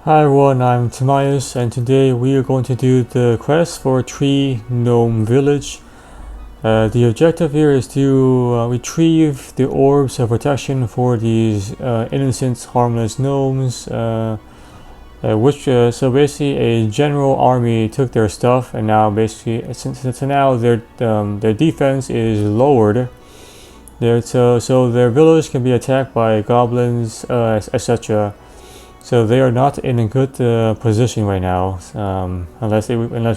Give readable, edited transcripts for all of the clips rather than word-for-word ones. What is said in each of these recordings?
Hi everyone, I'm Timaeus, and today we are going to do the quest for Gnome Village. The objective here is to retrieve the orbs of protection for these innocent, harmless gnomes. So basically, a general army took their stuff, and now basically, since now their defense is lowered. So their village can be attacked by goblins, etc. So they are not in a good position right now, unless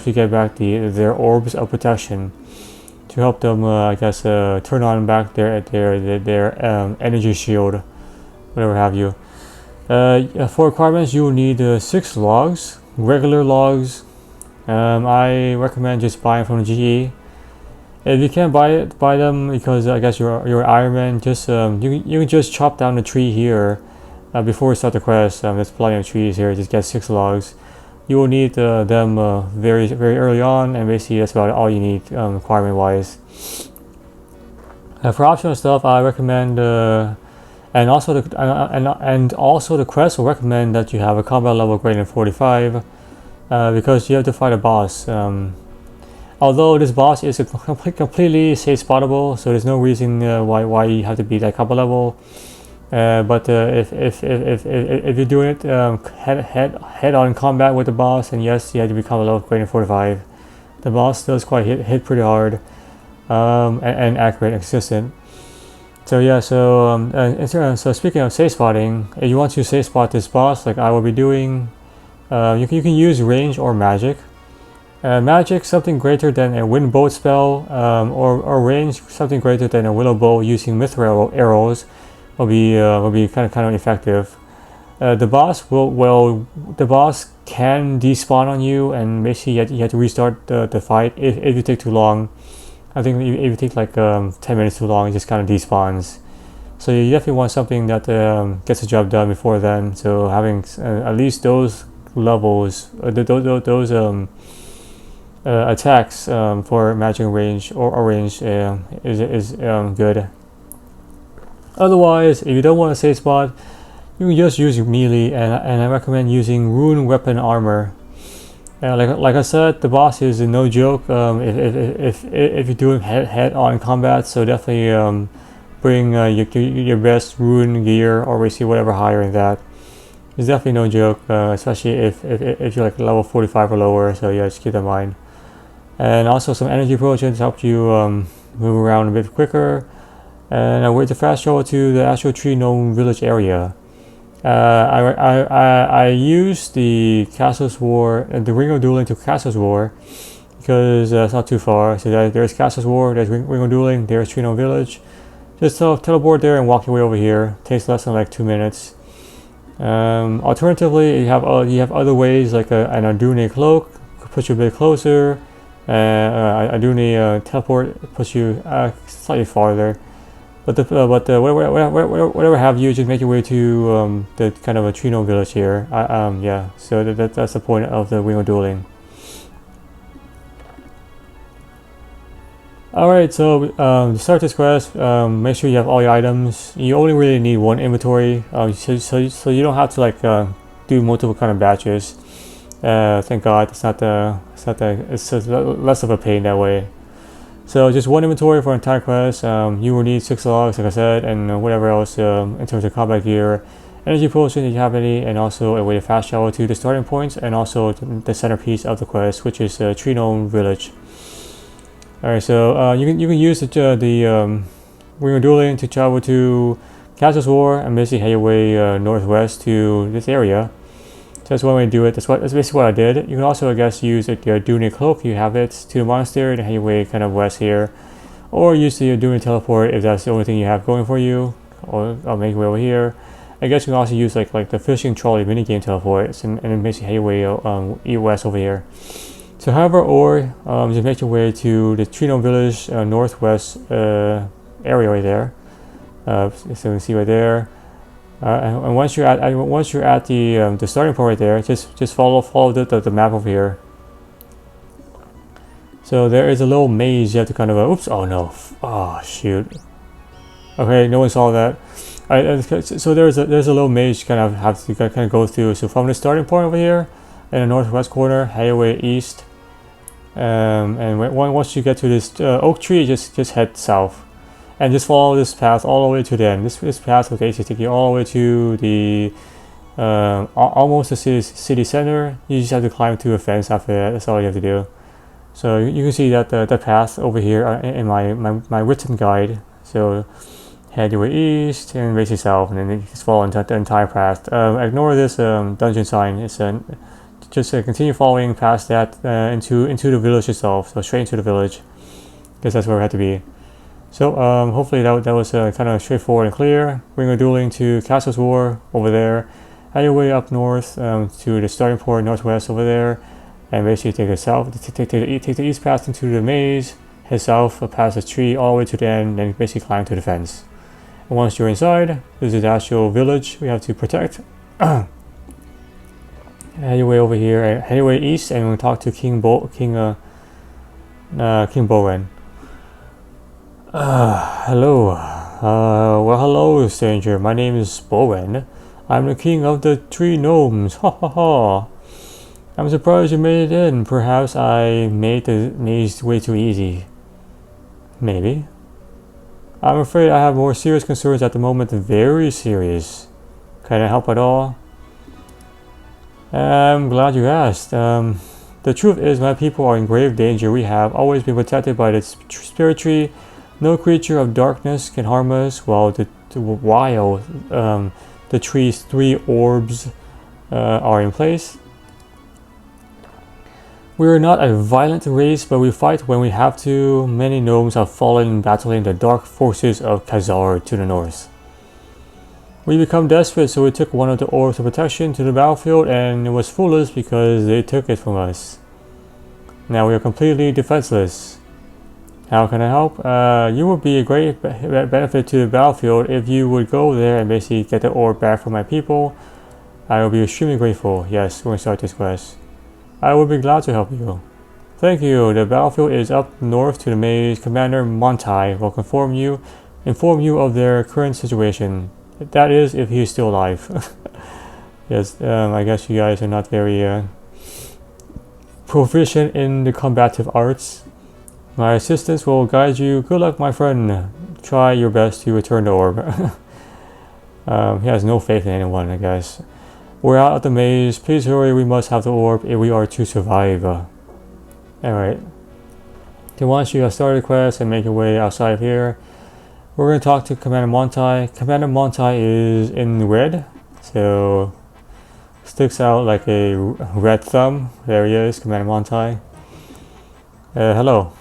we get back their orbs of protection to help them, I guess, turn on back their energy shield, whatever have you. For requirements, you will need 6 logs, regular logs. I recommend just buying from the GE. If you can't buy them because I guess you're Iron Man, just you can just chop down the tree here. Before we start the quest, there's plenty of trees here. Just get 6 logs. You will need them very early on, and basically that's about all you need requirement wise. For optional stuff, I recommend, and also the quest will recommend that you have a combat level greater than 45, because you have to fight a boss. Although this boss is completely safe spottable, so there's no reason why you have to be that combat level. But if you're doing it head on combat with the boss, then yes, you have to become a level greater than 45. The boss does quite hit pretty hard, and accurate and consistent. So yeah, so speaking of safe spotting, if you want to safe spot this boss, like I will be doing, you can use range or magic. Magic something greater than a wind bolt spell, or range something greater than a willow bow using mithril arrows. Will be kind of effective. The boss can despawn on you, and basically you have to restart the fight if you take too long. I think if you take like 10 minutes too long, it just kind of despawns. So you definitely want something that gets the job done before then. So having at least those levels, those attacks for magic range or range is good. Otherwise, if you don't want to safe spot, you can just use melee, and I recommend using rune weapon armor. Like I said, the boss is no joke. If you're doing head-on combat, so definitely bring your best rune gear, or basically whatever higher than that. It's definitely no joke, especially if you're like level 45 or lower. So yeah, just keep that in mind. And also some energy potions help you move around a bit quicker. And I wait to fast travel to the actual Gnome Village area. I used the Castle's War, the Ring of Dueling to Castle's War, because it's not too far. So there's Castle's War, there's Ring of Dueling, there's Gnome Village. Just teleport there and walk your way over here. Takes less than like 2 minutes. Alternatively, you have other ways, like an Ardune cloak puts you a bit closer. Ardune teleport puts you slightly farther. But whatever have you, just make your way to the kind of a Gnome Village here. Yeah, so that's the point of the Ring of Dueling. Alright, so to start this quest, make sure you have all your items. You only really need 1 inventory, so you don't have to like do multiple kind of batches. Thank God, it's just less of a pain that way. So just 1 inventory for an entire quest. You will need 6 logs, like I said, and whatever else in terms of combat gear, energy potion if you have any, and also a way to fast travel to the starting points, and also the centerpiece of the quest, which is Gnome Village. Alright, so you can use the Ring of Dueling to travel to Castle's War and basically head your way northwest to this area. So that's one way to do it. That's basically what I did. You can also, I guess, use your Dune cloak. You have it to the monastery and head your way kind of west here, or use the Dune teleport if that's the only thing you have going for you. Or I'll make your way over here. I guess you can also use like the fishing trolley minigame teleport, and then basically head your way east west over here. So however, or just make your way to the Gnome Village northwest area right there. So you can see right there. And once you're at the starting point right there, just follow the map over here. So there is a little maze you have to kind of oops, oh no, oh shoot. Okay, no one saw that. So there's a little maze you kind of have to kind of go through. So from the starting point over here in the northwest corner, head away east, and once you get to this oak tree, just head south, and just follow this path all the way to the end. This path will basically take you all the way to the almost the city center. You just have to climb to a fence after that. That's all you have to do. So you can see that the path over here in my written guide. So head your way east and basically south, and then you just follow the entire path. Ignore this dungeon sign. It's just continue following past that into the village itself. So straight into the village, because that's where we had to be. So hopefully that was kind of straightforward and clear. We're going dueling to Castle's War over there. Head your way up north to the starting point northwest over there, and basically take the south, take the east path into the maze. Head south past the tree all the way to the end, then basically climb to the fence. And once you're inside, this is the actual village we have to protect. Head your way over here, head your way east, and we'll talk to King Bowen. Hello. Well, hello, stranger. My name is Bowen. I'm the king of the three gnomes. Ha ha ha. I'm surprised you made it in. Perhaps I made the maze way too easy. Maybe. I'm afraid I have more serious concerns at the moment. Very serious. Can I help at all? I'm glad you asked. The truth is my people are in grave danger. We have always been protected by the spirit tree. No creature of darkness can harm us while the tree's 3 orbs are in place. We are not a violent race, but we fight when we have to. Many gnomes have fallen battling the dark forces of Khazard to the north. We become desperate, so we took one of the orbs of protection to the battlefield, and it was foolish because they took it from us. Now we are completely defenseless. How can I help? You would be a great benefit to the battlefield if you would go there and basically get the orb back for my people. I will be extremely grateful. Yes, we're going to start this quest. I would be glad to help you. Thank you. The battlefield is up north to the maze. Commander Montai will inform you of their current situation. That is, if he is still alive. Yes, I guess you guys are not very proficient in the combative arts. My assistants will guide you. Good luck, my friend. Try your best to return the orb. He has no faith in anyone, I guess. We're out of the maze. Please hurry. We must have the orb if we are to survive. Alright. Then once you have started the quest and make your way outside of here, we're going to talk to Commander Montai. Commander Montai is in red, so sticks out like a red thumb. There he is, Commander Montai. Hello.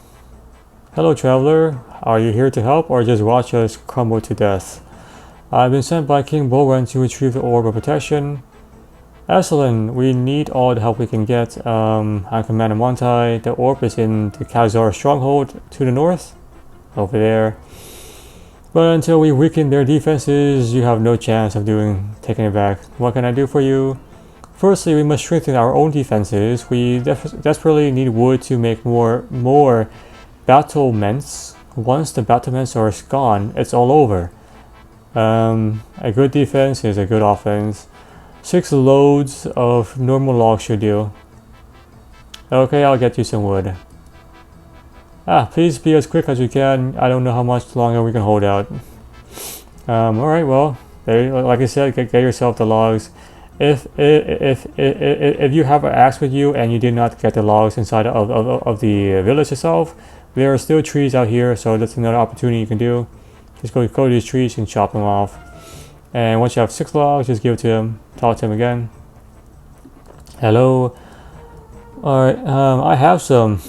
Hello, traveler. Are you here to help or just watch us crumble to death? I've been sent by King Bowen to retrieve the orb of protection. Excellent. We need all the help we can get. I'm Commander Montai. The orb is in the Khazard stronghold to the north, over there. But until we weaken their defenses, you have no chance of taking it back. What can I do for you? Firstly, we must strengthen our own defenses. We desperately need wood to make more battlements. Once the battlements are gone, it's all over. A good defense is a good offense. 6 loads of normal logs should do. Okay, I'll get you some wood. Please be as quick as you can. I don't know how much longer we can hold out. Alright, well, like I said, get yourself the logs. If you have an axe with you and you did not get the logs inside of the village itself, there are still trees out here, so that's another opportunity you can do. Just go to these trees and chop them off. And once you have 6 logs, just give it to him. Talk to him again. Hello. Alright, I have some.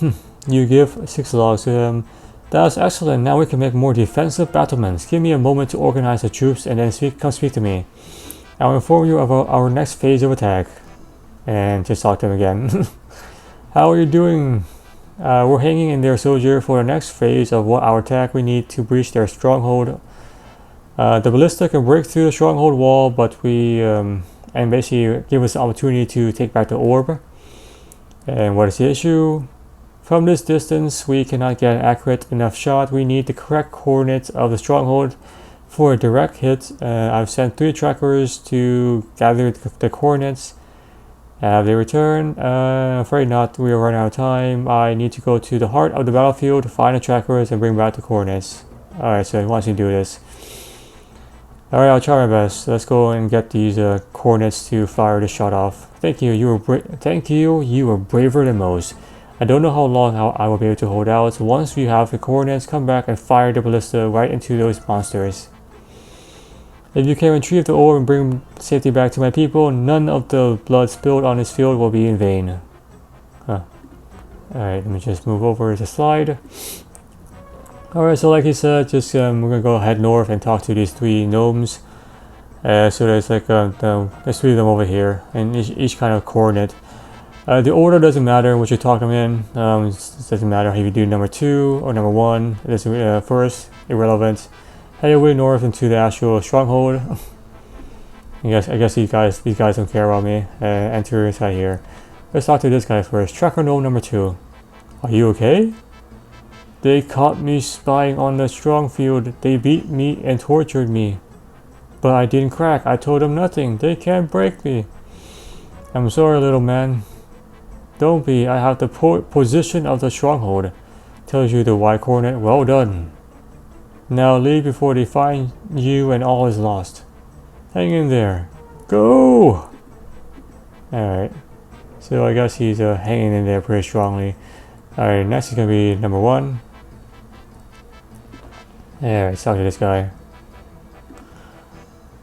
You give 6 logs to him. That's excellent. Now we can make more defensive battlements. Give me a moment to organize the troops and then come speak to me. I'll inform you of our next phase of attack. And just talk to him again. How are you doing? We're hanging in there, soldier. For the next phase of our attack, we need to breach their stronghold. The Ballista can break through the stronghold wall, but and basically give us the opportunity to take back the orb. And what is the issue? From this distance, we cannot get an accurate enough shot. We need the correct coordinates of the stronghold for a direct hit. I've sent 3 trackers to gather the coordinates. Have they returned? Afraid not. We are running out of time. I need to go to the heart of the battlefield, find the trackers, and bring back the coordinates. Alright, so he wants me to do this. Alright, I'll try my best. Let's go and get these coordinates to fire the shot off. Thank you. You were braver than most. I don't know how long I will be able to hold out. Once you have the coordinates, come back and fire the ballista right into those monsters. If you can retrieve the orb and bring safety back to my people, none of the blood spilled on this field will be in vain. Huh. Alright, let me just move over the slide. Alright, so like he said, just we're gonna go head north and talk to these 3 gnomes. So there's like there's 3 of them over here, and each kind of coordinate. The order doesn't matter what you talk them in. It doesn't matter if you do number 2 or number 1. It is first irrelevant. Head your way north into the actual stronghold. I guess these guys don't care about me. Enter inside here. Let's talk to this guy first. Tracker gnome number 2. Are you okay? They caught me spying on the strong field. They beat me and tortured me. But I didn't crack. I told them nothing. They can't break me. I'm sorry, little man. Don't be. I have the position of the stronghold. Tells you the Y coordinate. Well done. Now leave before they find you and all is lost. Hang in there. Go! Alright. So I guess he's hanging in there pretty strongly. Alright, next is going to be number 1. Alright, let's talk to this guy.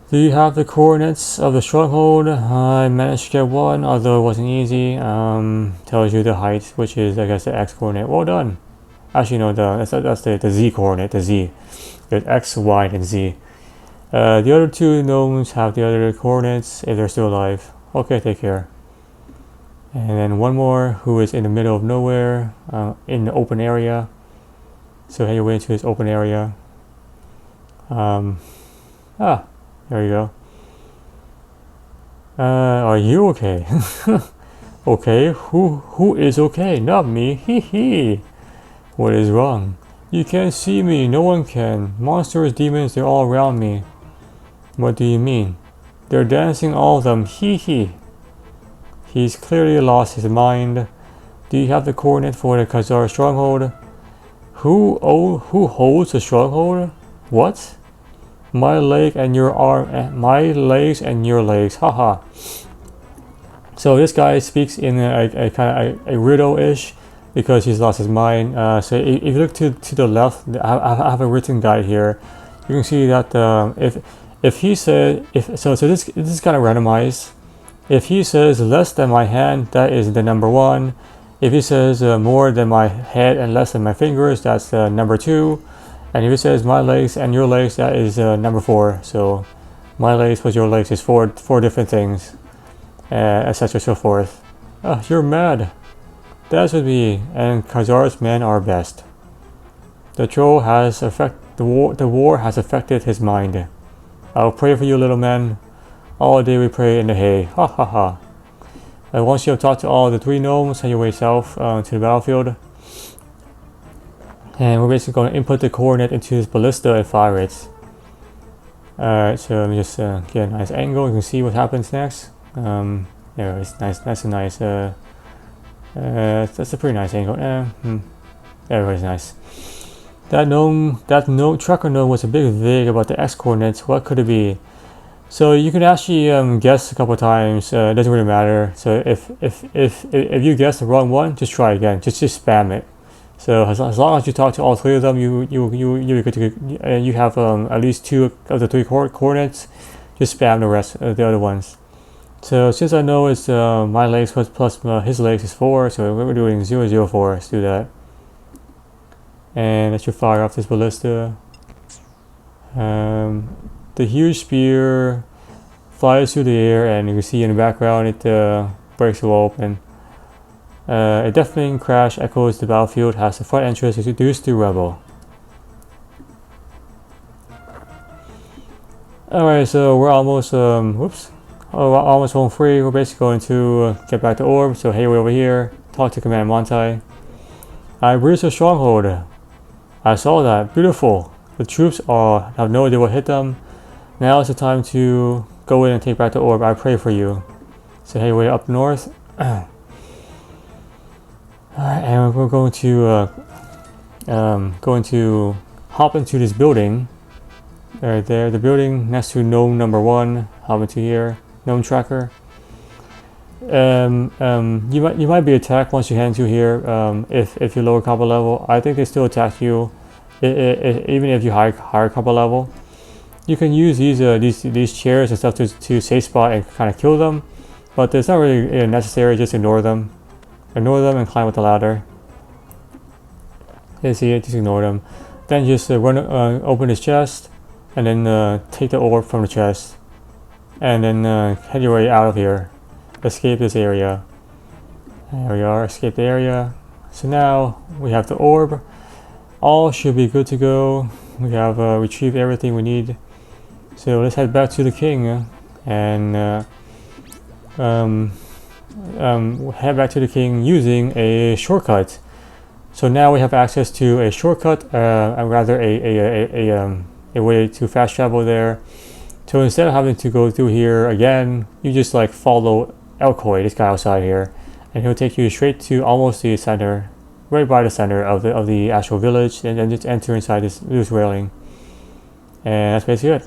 Do you have the coordinates of the stronghold? I managed to get 1, although it wasn't easy. Tells you the height, which is, I guess, the X coordinate. Well done. Actually, no, that's the Z coordinate, the Z. There's X, Y, and Z. The other 2 gnomes have the other coordinates if they're still alive. Okay, take care. And then 1 more who is in the middle of nowhere, in the open area. So head your way into this open area. There you go. Are you okay? Okay, who is okay? Not me. Hee hee. What is wrong? You can't see me. No one can. Monsters, demons, they're all around me. What do you mean? They're dancing, all of them. Hee hee. He's clearly lost his mind. Do you have the coordinate for the Khazard stronghold? Who holds the stronghold? What? My leg and your arm, my legs and your legs, haha. So this guy speaks in a kind of a riddle-ish because he's lost his mind. So if you look to the left, I have a written guide here. You can see that if he said so this is kind of randomized. If he says less than my hand, that is the number 1. If he says more than my head and less than my fingers, that's number 2. And if it says my legs and your legs, that is number 4. So my legs plus your legs is four different things, etc. so forth. You're mad. That's with me, and Khazard's men are best. The troll has the war has affected his mind. I'll pray for you, little man. All day we pray in the hay. Ha ha ha. And once you have talked to all the 3 gnomes, head your way south to the battlefield. And we're basically going to input the coordinate into this ballista and fire it. Alright, so let me just get a nice angle. You can see what happens next. There, it's nice. That's a nice. That's a pretty nice angle. Everybody's nice. That tracker gnome was a bit vague about the X coordinates. What could it be? So you can actually guess a couple times. It doesn't really matter. So if you guess the wrong one, just try again. Just spam it. So as long as you talk to all 3 of them, you have at least 2 of the 3 coordinates. Just spam the rest of the other ones. So since I know it's my legs plus his legs is 4, so we're doing 004. Let's do that. And let's just fire off this ballista. The huge spear flies through the air, and you can see in the background it breaks the wall open. A deafening crash echoes the battlefield, has the front entrance introduced to Rebel. Alright, so we're almost, almost home free. We're basically going to get back to Orbs, so hey, we're over here, talk to Command Montai. I breached a stronghold. I saw that, beautiful. The troops have no idea what hit them. Now is the time to go in and take back the orb. I pray for you. So hey, way up north. Alright, and we're going to hop into this building. Right there, the building next to gnome number 1. Hop into here, gnome tracker. You might be attacked once you head into here. If you're lower combo level, I think they still attack you, even if you higher combo level. You can use these chairs and stuff to safe spot and kind of kill them, but it's not really necessary. Just ignore them and climb with the ladder. You see it, just ignore them. Then just open his chest, and then take the orb from the chest, and then head your way out of here. Escape this area. There we are, escape the area. So now we have the orb. All should be good to go. We have retrieved everything we need. So let's head back to the king and head back to the king using a shortcut. So now we have access to a shortcut, rather a way to fast travel there. So instead of having to go through here again, you just like follow Elkoi, this guy outside here, and he'll take you straight to almost the center, right by the center of the actual village, and then just enter inside this railing. And that's basically it.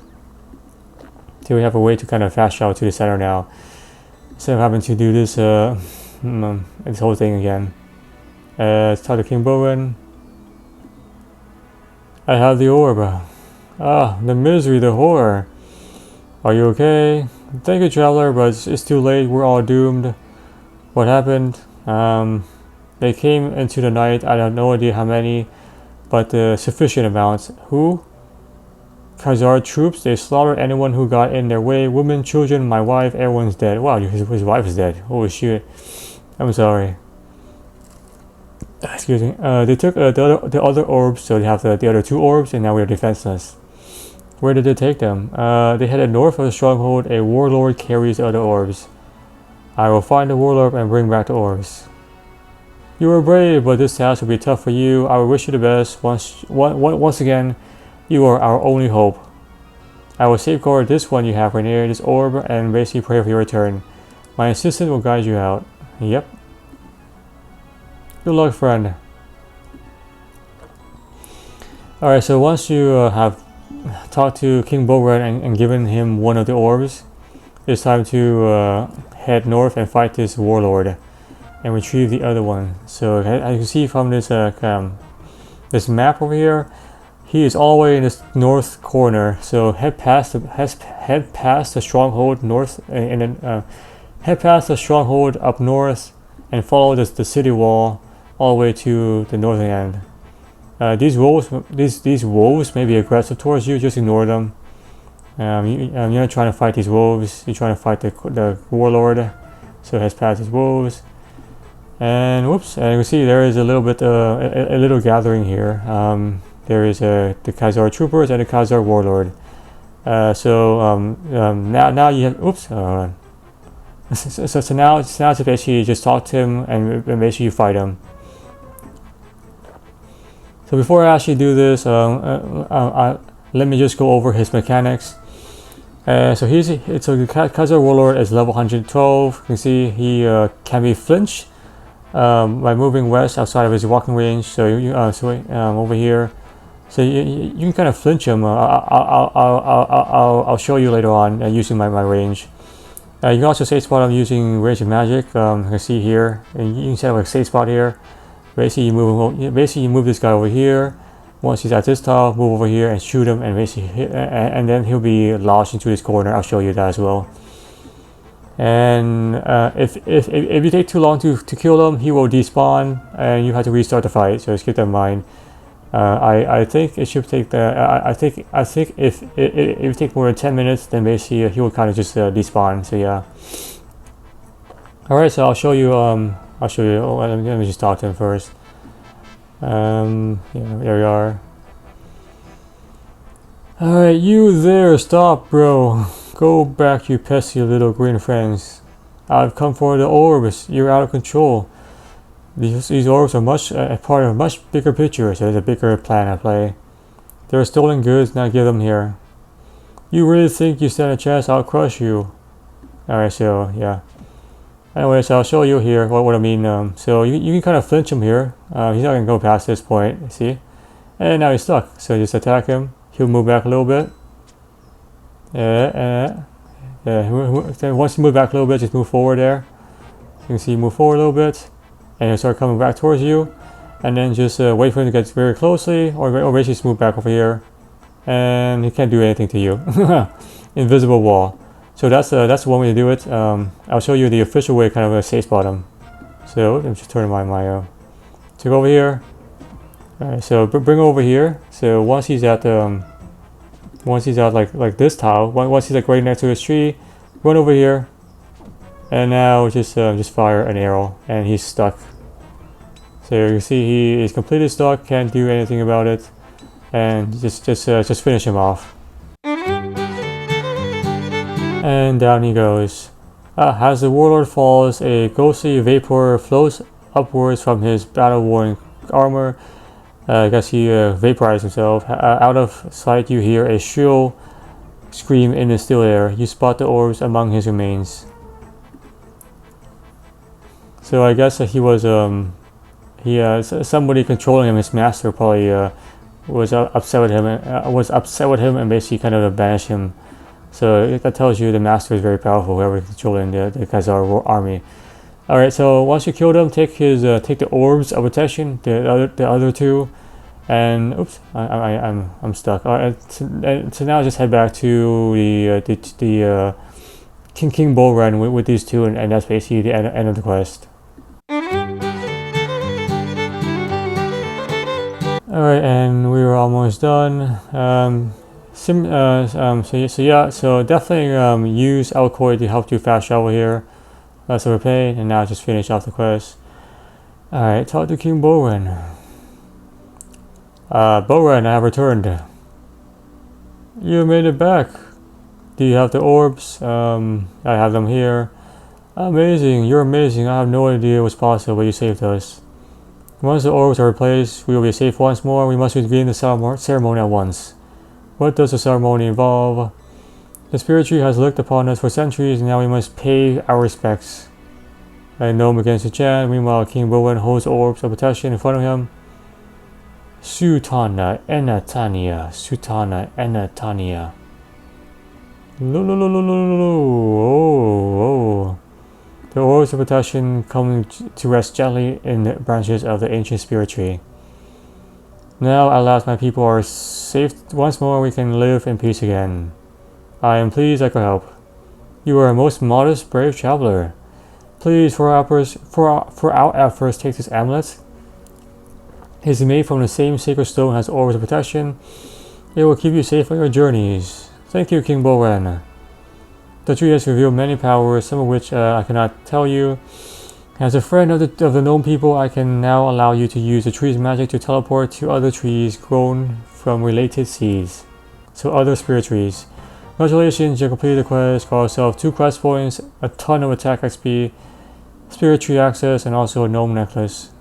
So we have a way to kind of fast travel to the center now, instead of having to do this this whole thing again. Let's talk to King Bowen. I have the orb. Ah, the misery, the horror. Are you okay? Thank you, traveler, but it's too late. We're all doomed. What happened? They came into the night. I have no idea how many, but sufficient amounts. Who? Khazard troops. They slaughtered anyone who got in their way. Women, children, my wife, everyone's dead. Wow, his wife is dead. Holy shit. I'm sorry. Excuse me. They took the other orbs, so they have the other 2 orbs, and now we are defenseless. Where did they take them? They headed north of the stronghold. A warlord carries the other orbs. I will find the warlord and bring back the orbs. You were brave, but this task will be tough for you. I will wish you the best. Once again, you are our only hope. I will safeguard this one you have right here, this orb, and basically pray for your return. My assistant will guide you out. Yep. Good luck, friend. Alright, so once you have talked to King Bogran and given him one of the orbs, it's time to head north and fight this warlord and retrieve the other one. So as you can see from this this map over here, he is all the way in this north corner. So head past the stronghold north, and then head past the stronghold up north and follow the city wall all the way to the northern end. These wolves may be aggressive towards you. Just ignore them. You're not trying to fight these wolves. You're trying to fight the warlord. So head past these wolves. And whoops! And you can see there is a little bit a little gathering here. There is the Khazard troopers and the Khazard warlord. Now you have oops. So now it's basically just talk to him and basically you fight him. So before I actually do this, let me just go over his mechanics. So the Khazard warlord is level 112. You can see he can be flinched by moving west outside of his walking range. So over here, so you can kind of flinch him. I'll show you later on using my range. You can also safe spot him using range of magic. You can see here, and you can set up a safe spot here. Basically, you move this guy over here. Once he's at this tile, move over here and shoot him, and basically and then he'll be lodged into this corner. I'll show you that as well. And if you take too long to kill him, he will despawn, and you have to restart the fight. So just keep that in mind. I think it should take I think if you take more than 10 minutes, then basically he will kind of just despawn. So yeah. All right, so I'll show you. Oh, let me just talk to him first. Yeah, there we are. All right, you there? Stop, bro. Go back, you pesky little green friends. I've come for the orbs. You're out of control. These orbs are a part of a much bigger picture, so there's a bigger plan at play. They're stolen goods, now give them here. You really think you stand a chance? I'll crush you. Alright, so yeah. Anyways, I'll show you here what I mean. So you can kind of flinch him here. He's not going to go past this point, see? And now he's stuck. So just attack him. He'll move back a little bit. Then once you move back a little bit, just move forward there. You can see move forward a little bit. And he'll start coming back towards you. And then just wait for him to get very closely. Or basically just move back over here. And he can't do anything to you. Invisible wall. So that's one way to do it. I'll show you the official way, kind of a safe spot him. So let me just turn my to go over here. Alright, so bring over here. So once he's at like this tile, once he's like right next to his tree, run over here, and now just fire an arrow, and he's stuck. So you can see he is completely stuck, can't do anything about it, and just finish him off. And down he goes. As the Warlord falls, a ghostly vapor flows upwards from his battle-worn armor. I guess he vaporized himself. Out of sight, you hear a shrill scream in the still air. You spot the orbs among his remains. So I guess he was somebody controlling him. His master probably was upset with him. And basically kind of banished him. So that tells you the master is very powerful, whoever is controlling the Khazard army. Alright, so once you kill them, take the orbs of protection, the other two, and oops, I'm stuck. Alright, so now just head back to the King Bull Run with these two, and that's basically the end of the quest. Alright, and we were almost done. So definitely use Alcoy to help you fast travel here. Less of a pain, and now just finish off the quest. Alright, talk to King Bowen. Bowen, I have returned. You made it back. Do you have the orbs? I have them here. Amazing, you're amazing. I have no idea what's possible, but you saved us. Once the orbs are replaced, we will be safe once more. We must begin the ceremony at once. What does the ceremony involve? The spirit tree has looked upon us for centuries, and now we must pay our respects. A gnome begins to chant. Meanwhile, King Bowen holds orbs of protection in front of him. Sutana Enatania, Sutana Enatania. Oh. The orbs of protection come to rest gently in the branches of the ancient spirit tree. Now, at last, my people are safe once more. We can live in peace again. I am pleased I could help. You are a most modest, brave traveler. Please, for our efforts, take this amulet. It is made from the same sacred stone as orbs of protection. It will keep you safe on your journeys. Thank you, King Bowen. The tree has revealed many powers, some of which I cannot tell you. As a friend of the gnome people, I can now allow you to use the tree's magic to teleport to other trees grown from related seeds. So other spirit trees. Congratulations, you completed the quest. Got yourself 2 quest points, a ton of attack XP, spirit tree access, and also a gnome necklace.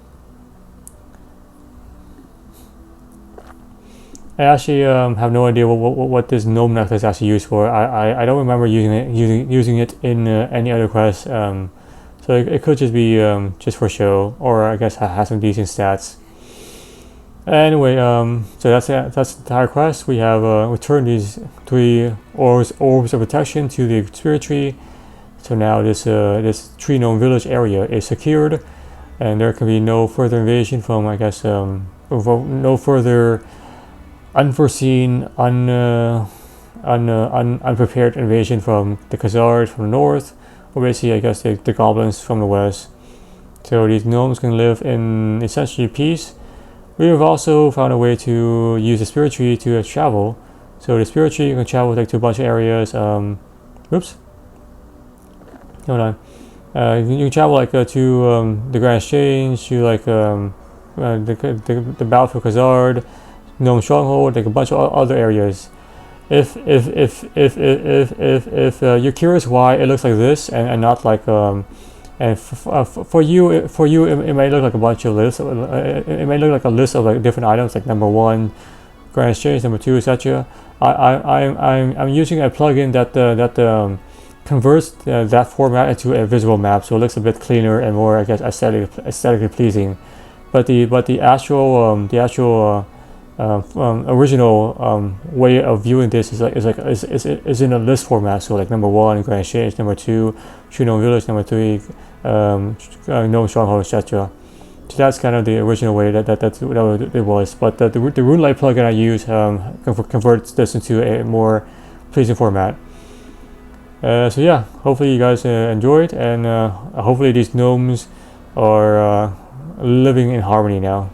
I actually have no idea what this gnome necklace is actually used for. I don't remember using it in any other quest. So it could just be just for show, or I guess has some decent stats. Anyway, so that's the entire quest. We have returned these 3 orbs of protection to the spirit tree. So now this tree gnome village area is secured, and there can be no further invasion from, I guess, no further unforeseen, unprepared invasion from the Khazard from the north, or basically, I guess, the goblins from the west. So these gnomes can live in essentially peace. We have also found a way to use the spirit tree to travel. So the spirit tree, you can travel like to a bunch of areas. Oops. Hold on. You can travel like to the Grand Exchange, to like the Battlefield Khazard, Gnome Stronghold, like a bunch of other areas. If you're curious why it looks like this and not like and for you it may look like a bunch of lists. It may look like a list of like different items, like number 1 Grand Exchange, number 2, etc. I'm using a plugin that converts that format into a visual map, so it looks a bit cleaner and more, I guess, aesthetically pleasing. But the actual original way of viewing this is in a list format. So like number 1, Grand Exchange, number 2, Gnome Village, number 3, Gnome Stronghold, etc. So that's kind of the original way that it was. But the RuneLite plugin I use converts this into a more pleasing format. So yeah, hopefully you guys enjoyed, and hopefully these gnomes are living in harmony now.